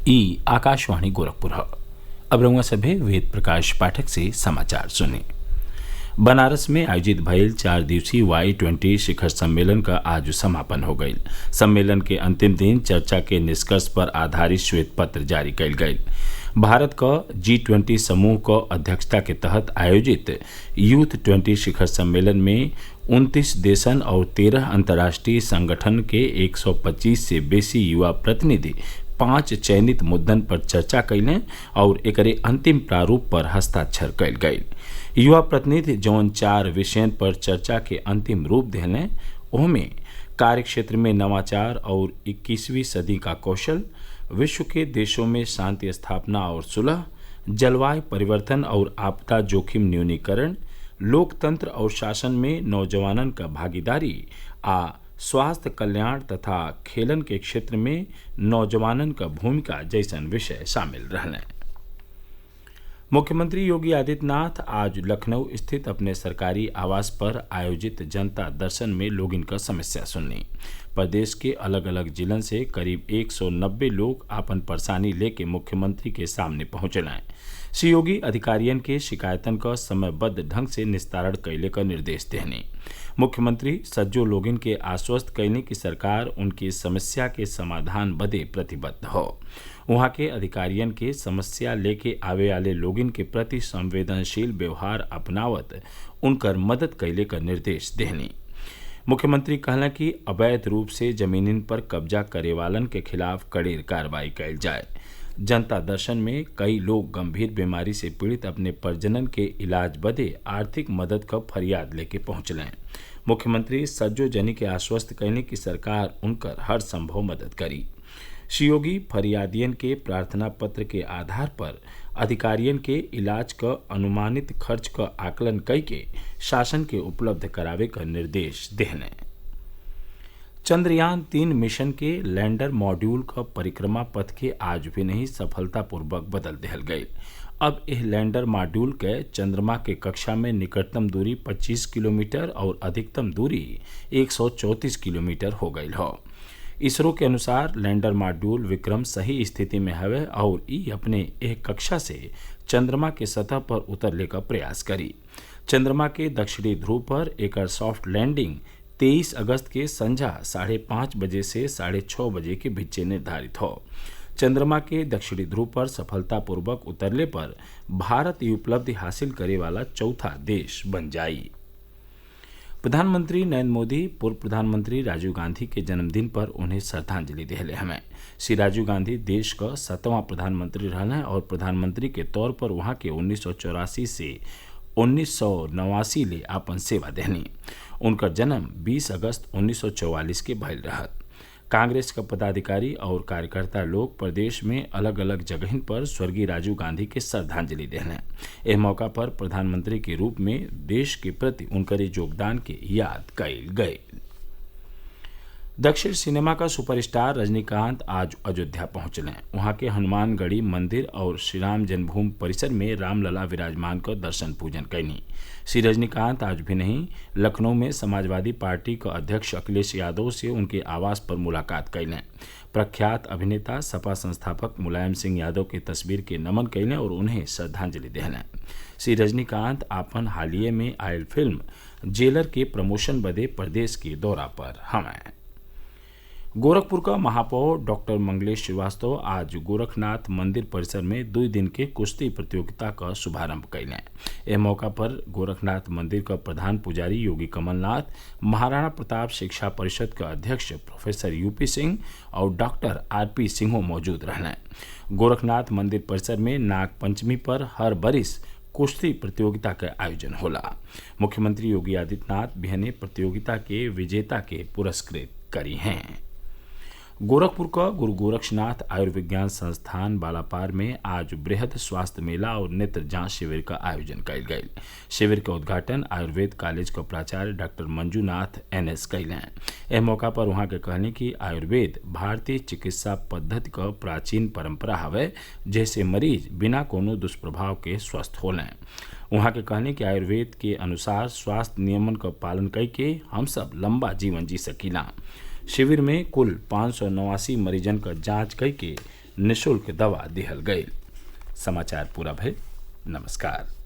ई आकाशवाणी गोरखपुर। अब रउआ सभे वेद प्रकाश पाठक से समाचार सुने। बनारस में आयोजित भइल 4 दिवसीय Y20 शिखर सम्मेलन का आज समापन हो गईल। सम्मेलन के अंतिम दिन चर्चा के निष्कर्ष पर आधारित श्वेत पत्र जारी कईल गईल। भारत क G20 समूह क अध्यक्षता के तहत आयोजित यूथ 20 शिखर सम्मेलन में 29 देशन और 13 अंतर्राष्ट्रीय संगठन के 125 से बेसी युवा प्रतिनिधि 5 चयनित मुद्दन पर चर्चा कैलें और एकरे अंतिम प्रारूप पर हस्ताक्षर कैल गये। युवा प्रतिनिधि जौन 4 विषयन पर चर्चा के अंतिम रूप देलें, ओहमे कार्य क्षेत्र में नवाचार और 21वीं सदी का कौशल, विश्व के देशों में शांति स्थापना और सुलह, जलवायु परिवर्तन और आपदा जोखिम न्यूनीकरण, लोकतंत्र और शासन में नौजवानन का भागीदारी आ स्वास्थ्य कल्याण तथा खेलन के क्षेत्र में नौजवानन का भूमिका जैसन विषय शामिल रहने। मुख्यमंत्री योगी आदित्यनाथ आज लखनऊ स्थित अपने सरकारी आवास पर आयोजित जनता दर्शन में लोगन का समस्या सुननी। प्रदेश के अलग अलग जिलन से करीब 190 लोग आपन परेशानी लेके मुख्यमंत्री के सामने पहुंचलें। श्री योगी अधिकारियन के शिकायतन का समयबद्ध ढंग से निस्तारण कैले का निर्देश देने। मुख्यमंत्री सज्जो लोगन के आश्वस्त कैने की सरकार उनकी समस्या के समाधान बदे प्रतिबद्ध हो। वहाँ के अधिकारियन के समस्या लेके आवे वाले लोगन के प्रति संवेदनशील व्यवहार अपनावत उनकर मदद कैले का निर्देश देने। मुख्यमंत्री कहला कि अवैध रूप से जमीनिन पर कब्जा करे वालन के खिलाफ कड़ेर कार्रवाई कैल जाए। जनता दर्शन में कई लोग गंभीर बीमारी से पीड़ित अपने परिजनन के इलाज बदे आर्थिक मदद का फरियाद लेके पहुंचलें। मुख्यमंत्री सज्जो जनी के आश्वस्त कहने की सरकार उनकर हर संभव मदद करी। श्री योगी फरियादियन के प्रार्थना पत्र के आधार पर अधिकारियन के इलाज का अनुमानित खर्च का आकलन कई के शासन के उपलब्ध करावे का निर्देश देने। चंद्रयान 3 मिशन के लैंडर मॉड्यूल का परिक्रमा पथ के आज भी नहीं सफलतापूर्वक बदल दिहल गई। अब यह लैंडर मॉड्यूल के चंद्रमा के कक्षा में निकटतम दूरी 25 किलोमीटर और अधिकतम दूरी 134 किलोमीटर हो गई हो। इसरो के अनुसार लैंडर मॉड्यूल विक्रम सही स्थिति में हवे और ई अपने एक कक्षा से चंद्रमा के सतह पर उतरले का प्रयास करी। चंद्रमा के दक्षिणी ध्रुव पर एक सॉफ्ट लैंडिंग 23 अगस्त के संझा 5:30 बजे से 6:30 बजे के बीच निर्धारित हो। चंद्रमा के दक्षिणी ध्रुव पर सफलतापूर्वक उतरले पर भारत ये उपलब्धि हासिल करे वाला चौथा देश बन जाई। प्रधानमंत्री नरेंद्र मोदी पूर्व प्रधानमंत्री राजीव गांधी के जन्मदिन पर उन्हें श्रद्धांजलि दिले हमें। श्री राजीव गांधी देश का 7वां प्रधानमंत्री रहने और प्रधानमंत्री के तौर पर वहां के 1984 से 1989 ले आपन सेवा देनी। उनका जन्म 20 अगस्त 1944 के भइल रहत। कांग्रेस का पदाधिकारी और कार्यकर्ता लोग प्रदेश में अलग अलग जगह पर स्वर्गीय राजीव गांधी के श्रद्धांजलि देने। इस मौका पर प्रधानमंत्री के रूप में देश के प्रति उनके योगदान के याद कईल गए। दक्षिण सिनेमा का सुपरस्टार रजनीकांत आज अयोध्या पहुंचलें। वहां के हनुमानगढ़ी मंदिर और श्री राम जन्मभूमि परिसर में रामलला विराजमान का दर्शन पूजन कैनी। श्री रजनीकांत आज भी नहीं लखनऊ में समाजवादी पार्टी का अध्यक्ष अखिलेश यादव से उनके आवास पर मुलाकात कैलें। प्रख्यात अभिनेता सपा संस्थापक मुलायम सिंह यादव की तस्वीर के नमन कैलें और उन्हें श्रद्धांजलि देलें। श्री रजनीकांत आपन हालिये में आयल फिल्म जेलर के प्रमोशन बदे प्रदेश के दौरा पर हमें। गोरखपुर का महापौर डॉक्टर मंगलेश श्रीवास्तव आज गोरखनाथ मंदिर परिसर में 2 दिन के कुश्ती प्रतियोगिता का शुभारंभ कैलें। इस मौका पर गोरखनाथ मंदिर का प्रधान पुजारी योगी कमलनाथ, महाराणा प्रताप शिक्षा परिषद का अध्यक्ष प्रोफेसर यूपी सिंह और डॉक्टर आरपी सिंह मौजूद रहने। गोरखनाथ मंदिर परिसर में नाग पंचमी पर हर बरिस कुश्ती प्रतियोगिता का आयोजन होला। मुख्यमंत्री योगी आदित्यनाथ बिहने प्रतियोगिता के विजेता के पुरस्कृत करी हैं। गोरखपुर का गुरु गोरक्षनाथ आयुर्विज्ञान संस्थान बालापार में आज बृहद स्वास्थ्य मेला और नेत्र जांच शिविर का आयोजन कयल गयल। शिविर का उद्घाटन आयुर्वेद कॉलेज का प्राचार्य डॉक्टर मंजूनाथ NS कैलें। इस मौका पर वहां के कहने की आयुर्वेद भारतीय चिकित्सा पद्धति का प्राचीन परंपरा हवे, जैसे मरीज बिना कोनो दुष्प्रभाव के स्वस्थ होलें। वहाँ के कहने कि आयुर्वेद के अनुसार स्वास्थ्य नियमन का पालन करके हम सब लंबा जीवन जी सकीला। शिविर में कुल 589 मरीजन का जांच करके निःशुल्क दवा दिहल गई। समाचार पूरा भइल। नमस्कार।